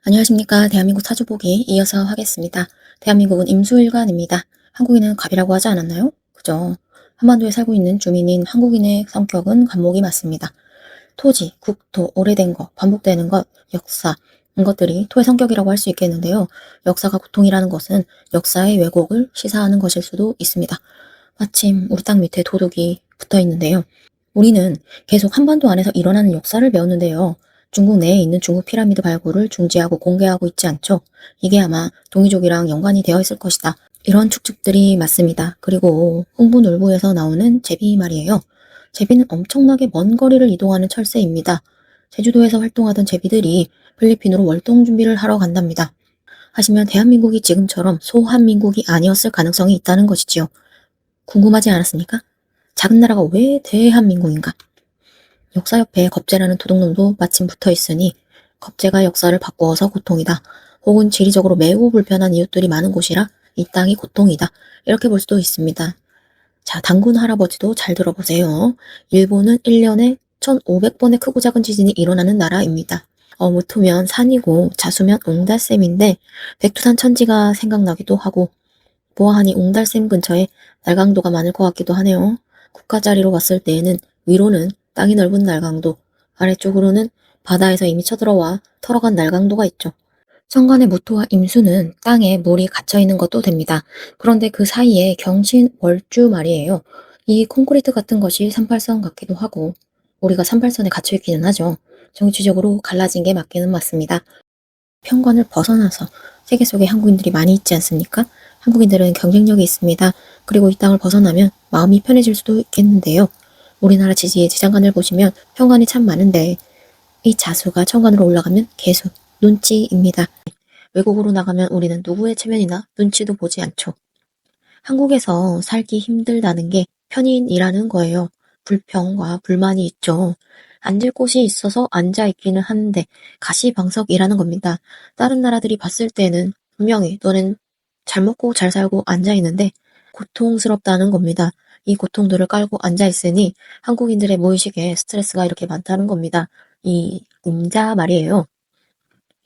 안녕하십니까. 대한민국 사주보기 이어서 하겠습니다. 대한민국은 임수일관입니다. 한국인은 갑이라고 하지 않았나요? 그죠? 한반도에 살고 있는 주민인 한국인의 성격은 갑목이 맞습니다. 토지, 국토, 오래된 것, 반복되는 것, 역사, 이런 것들이 토의 성격이라고 할 수 있겠는데요. 역사가 고통이라는 것은 역사의 왜곡을 시사하는 것일 수도 있습니다. 마침 우리 땅 밑에 도둑이 붙어 있는데요. 우리는 계속 한반도 안에서 일어나는 역사를 배웠는데요. 중국 내에 있는 중국 피라미드 발굴을 중지하고 공개하고 있지 않죠? 이게 아마 동이족이랑 연관이 되어 있을 것이다. 이런 추측들이 맞습니다. 그리고 흥부놀부에서 나오는 제비 말이에요. 제비는 엄청나게 먼 거리를 이동하는 철새입니다. 제주도에서 활동하던 제비들이 필리핀으로 월동 준비를 하러 간답니다. 하시면 대한민국이 지금처럼 소한민국이 아니었을 가능성이 있다는 것이지요. 궁금하지 않았습니까? 작은 나라가 왜 대한민국인가? 역사 옆에 겁재라는 도둑놈도 마침 붙어 있으니 겁재가 역사를 바꾸어서 고통이다. 혹은 지리적으로 매우 불편한 이웃들이 많은 곳이라 이 땅이 고통이다. 이렇게 볼 수도 있습니다. 자, 단군 할아버지도 잘 들어보세요. 일본은 1년에 1500번의 크고 작은 지진이 일어나는 나라입니다. 무토면 산이고 자수면 옹달샘인데 백두산 천지가 생각나기도 하고 보아하니 옹달샘 근처에 날강도가 많을 것 같기도 하네요. 국가자리로 봤을 때에는 위로는 땅이 넓은 날강도, 아래쪽으로는 바다에서 이미 쳐들어와 털어간 날강도가 있죠. 천간의 무토와 임수는 땅에 물이 갇혀있는 것도 됩니다. 그런데 그 사이에 경신, 월주 말이에요. 이 콘크리트 같은 것이 38선 같기도 하고 우리가 38선에 갇혀있기는 하죠. 정치적으로 갈라진 게 맞기는 맞습니다. 편관을 벗어나서 세계 속에 한국인들이 많이 있지 않습니까? 한국인들은 경쟁력이 있습니다. 그리고 이 땅을 벗어나면 마음이 편해질 수도 있겠는데요. 우리나라 지지의 지장간을 보시면 편관이 참 많은데 이 자수가 천간으로 올라가면 개수, 눈치입니다. 외국으로 나가면 우리는 누구의 체면이나 눈치도 보지 않죠. 한국에서 살기 힘들다는 게 편인이라는 거예요. 불평과 불만이 있죠. 앉을 곳이 있어서 앉아있기는 하는데 가시방석이라는 겁니다. 다른 나라들이 봤을 때는 분명히 너는 잘 먹고 잘 살고 앉아있는데 고통스럽다는 겁니다. 이 고통들을 깔고 앉아있으니 한국인들의 무의식에 스트레스가 이렇게 많다는 겁니다. 이 임자 말이에요.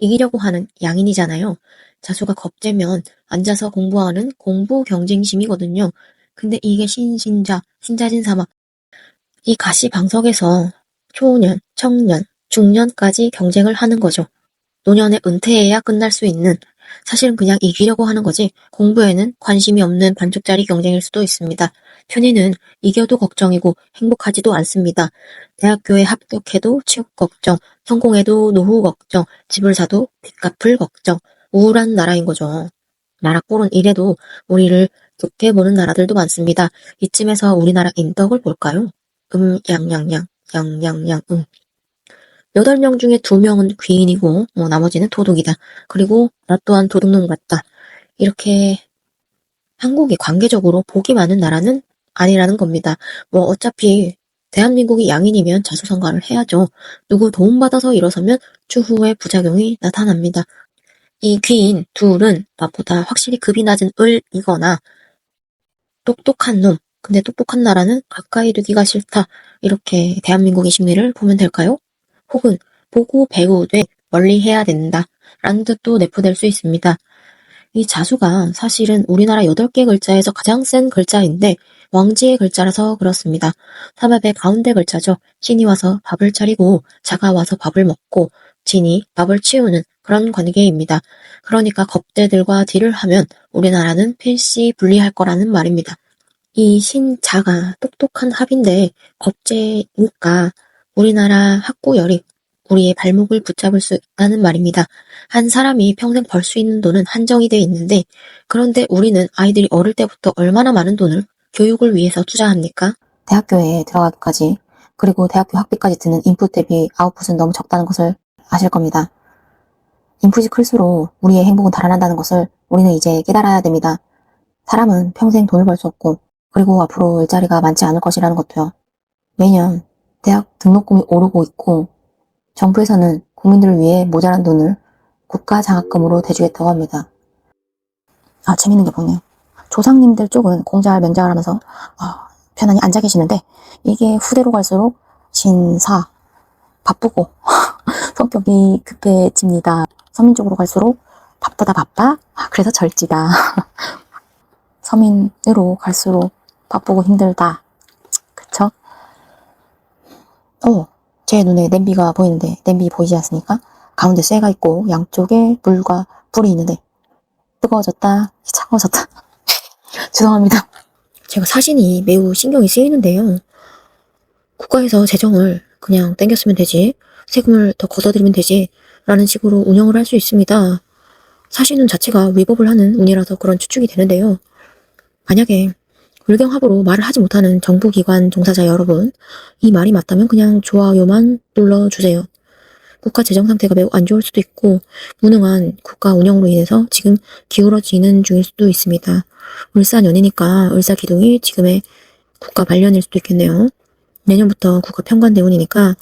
이기려고 하는 양인이잖아요. 자수가 겁재면 앉아서 공부하는 공부 경쟁심이거든요. 근데 이게 신자, 신자진사막. 이 가시방석에서 초년, 청년, 중년까지 경쟁을 하는 거죠. 노년에 은퇴해야 끝날 수 있는, 사실은 그냥 이기려고 하는 거지 공부에는 관심이 없는 반쪽짜리 경쟁일 수도 있습니다. 편의는 이겨도 걱정이고 행복하지도 않습니다. 대학교에 합격해도 취업 걱정, 성공해도 노후 걱정, 집을 사도 빚갚을 걱정, 우울한 나라인 거죠. 나라 꼴은 이래도 우리를 좋게 보는 나라들도 많습니다. 이쯤에서 우리나라 인덕을 볼까요? 양양양, 양양양, 8명 중에 2명은 귀인이고 나머지는 도둑이다. 그리고 나 또한 도둑놈 같다. 이렇게 한국이 관계적으로 복이 많은 나라는 아니라는 겁니다. 어차피 대한민국이 양인이면 자수성가를 해야죠. 누구 도움받아서 일어서면 추후에 부작용이 나타납니다. 이 귀인 둘은 나보다 확실히 급이 낮은 을이거나 똑똑한 놈, 근데 똑똑한 나라는 가까이 두기가 싫다. 이렇게 대한민국의 심리를 보면 될까요? 혹은 보고 배우되 멀리 해야 된다. 라는 뜻도 내포될 수 있습니다. 이 자수가 사실은 우리나라 8개 글자에서 가장 센 글자인데 왕지의 글자라서 그렇습니다. 삼합의 가운데 글자죠. 신이 와서 밥을 차리고 자가 와서 밥을 먹고 진이 밥을 치우는 그런 관계입니다. 그러니까 겁대들과 딜을 하면 우리나라는 필시 불리할 거라는 말입니다. 이 신자가 똑똑한 합인데 겁재니까 우리나라 학구열이 우리의 발목을 붙잡을 수 있다는 말입니다. 한 사람이 평생 벌 수 있는 돈은 한정이 돼 있는데 그런데 우리는 아이들이 어릴 때부터 얼마나 많은 돈을 교육을 위해서 투자합니까? 대학교에 들어가기까지 그리고 대학교 학비까지 드는 인풋 대비 아웃풋은 너무 적다는 것을 아실 겁니다. 인풋이 클수록 우리의 행복은 달아난다는 것을 우리는 이제 깨달아야 됩니다. 사람은 평생 돈을 벌 수 없고 그리고 앞으로 일자리가 많지 않을 것이라는 것도요. 매년 대학 등록금이 오르고 있고 정부에서는 국민들을 위해 모자란 돈을 국가장학금으로 대주겠다고 합니다. 재밌는 게 보이네요. 조상님들 쪽은 공잘 명작을 하면서 편안히 앉아 계시는데 이게 후대로 갈수록 신사, 바쁘고 성격이 급해집니다. 서민 쪽으로 갈수록 바쁘다 바빠. 그래서 절지다. 서민으로 갈수록 바쁘고 힘들다. 그쵸? 제 눈에 냄비가 보이는데 냄비 보이지 않습니까? 가운데 쇠가 있고 양쪽에 물과 불이 있는데 뜨거워졌다, 차가워졌다. 죄송합니다. 제가 사신이 매우 신경이 쓰이는데요. 국가에서 재정을 그냥 땡겼으면 되지, 세금을 더 걷어들이면 되지 라는 식으로 운영을 할 수 있습니다. 사신운 자체가 위법을 하는 운이라서 그런 추측이 되는데요. 만약에 불경합으로 말을 하지 못하는 정부기관 종사자 여러분, 이 말이 맞다면 그냥 좋아요만 눌러주세요. 국가 재정 상태가 매우 안 좋을 수도 있고 무능한 국가 운영으로 인해서 지금 기울어지는 중일 수도 있습니다. 을사년이니까 을사기둥이 지금의 국가 말년일 수도 있겠네요. 내년부터 국가 평관대운이니까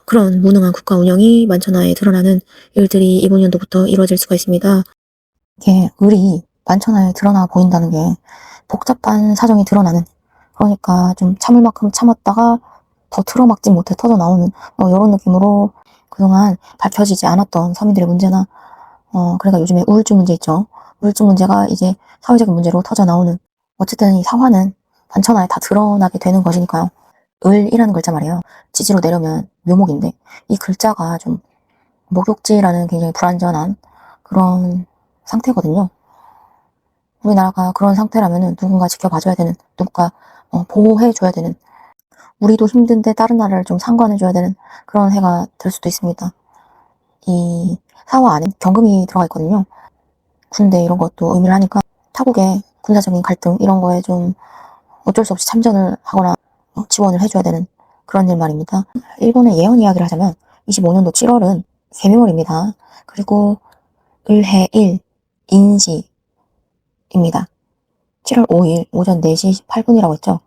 그런 무능한 국가 운영이 만천하에 드러나는 일들이 이번 연도부터 이루어질 수가 있습니다. 이게 을이 만천하에 드러나 보인다는 게 복잡한 사정이 드러나는, 그러니까 좀 참을 만큼 참았다가 더 틀어막지 못해 터져 나오는 이런 느낌으로 그동안 밝혀지지 않았던 서민들의 문제나 그러니까 요즘에 우울증 문제 있죠. 우울증 문제가 이제 사회적인 문제로 터져 나오는, 어쨌든 이 사화는 만천하에 다 드러나게 되는 것이니까요. 을이라는 글자 말이에요. 지지로 내려면 묘목인데 이 글자가 좀 목욕지라는 굉장히 불완전한 그런 상태거든요. 우리나라가 그런 상태라면 누군가 지켜봐줘야 되는, 누군가 보호해줘야 되는, 우리도 힘든데 다른 나라를 좀 상관해줘야 되는 그런 해가 될 수도 있습니다. 이 사화 안에 경금이 들어가 있거든요. 군대 이런 것도 의미를 하니까 타국의 군사적인 갈등 이런 거에 좀 어쩔 수 없이 참전을 하거나 지원을 해줘야 되는 그런 일 말입니다. 일본의 예언 이야기를 하자면 25년도 7월은 개묘월입니다. 그리고 을해 1 인시입니다. 7월 5일 오전 4시 18분이라고 했죠.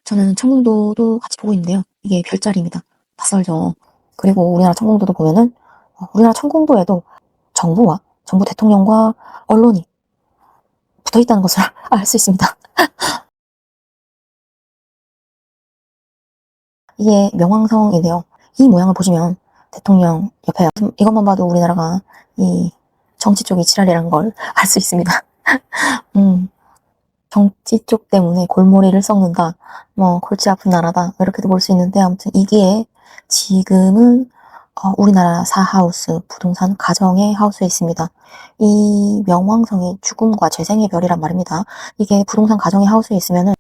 저는 청궁도도 같이 보고 있는데요. 이게 별자리입니다. 낯설죠. 그리고 우리나라 청궁도도 보면은 우리나라 청궁도에도 정부와 정부 대통령과 언론이 붙어있다는 것을 알 수 있습니다. 이게 명왕성인데요. 이 모양을 보시면 대통령 옆에 이것만 봐도 우리나라가 이 정치 쪽이 지랄이라는 걸 알 수 있습니다. 정치 쪽 때문에 골머리를 썩는다, 골치 아픈 나라다 이렇게도 볼 수 있는데, 아무튼 이게 지금은 우리나라 4하우스 부동산 가정의 하우스에 있습니다. 이 명왕성이 죽음과 재생의 별이란 말입니다. 이게 부동산 가정의 하우스에 있으면은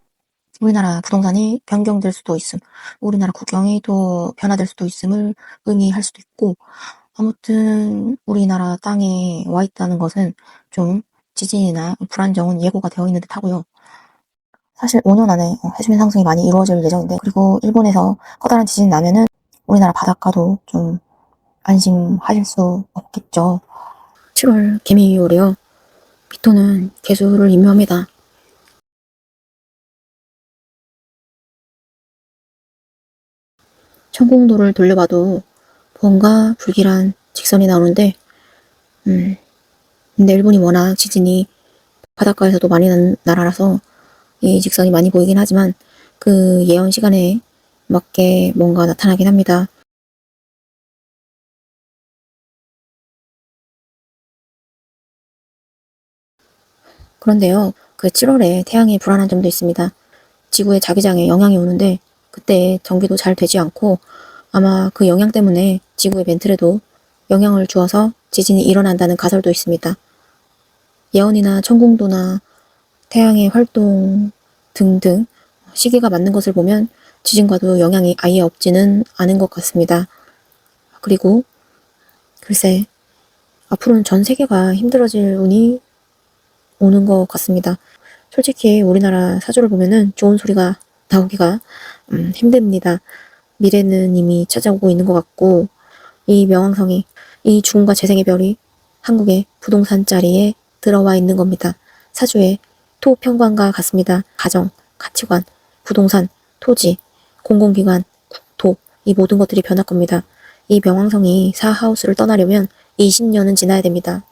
우리나라 부동산이 변경될 수도 있음, 우리나라 국경이 또 변화될 수도 있음을 의미할 수도 있고, 아무튼 우리나라 땅에 와 있다는 것은 좀 지진이나 불안정은 예고가 되어 있는 듯 하고요. 사실 5년 안에 해수면 상승이 많이 이루어질 예정인데, 그리고 일본에서 커다란 지진 나면은 우리나라 바닷가도 좀 안심하실 수 없겠죠. 7월 개미월이요. 미토는 개수를 임묘합니다. 천공도를 돌려봐도 뭔가 불길한 직선이 나오는데, 근데 일본이 워낙 지진이 바닷가에서도 많이 나는 나라라서 이 직선이 많이 보이긴 하지만 그 예언 시간에 맞게 뭔가 나타나긴 합니다. 그런데요, 그 7월에 태양이 불안한 점도 있습니다. 지구의 자기장에 영향이 오는데 그때 전기도 잘 되지 않고 아마 그 영향 때문에 지구의 멘틀에도 영향을 주어서 지진이 일어난다는 가설도 있습니다. 예언이나 천공도나 태양의 활동 등등 시기가 맞는 것을 보면 지진과도 영향이 아예 없지는 않은 것 같습니다. 그리고 글쎄, 앞으로는 전 세계가 힘들어질 운이 오는 것 같습니다. 솔직히 우리나라 사주를 보면은 좋은 소리가 나오기가 힘듭니다. 미래는 이미 찾아오고 있는 것 같고, 이 명왕성이, 이 죽음과 재생의 별이 한국의 부동산 자리에 들어와 있는 겁니다. 사주의 토평관과 같습니다. 가정, 가치관, 부동산, 토지, 공공기관, 국토, 이 모든 것들이 변할 겁니다. 이 명왕성이 4하우스를 떠나려면 20년은 지나야 됩니다.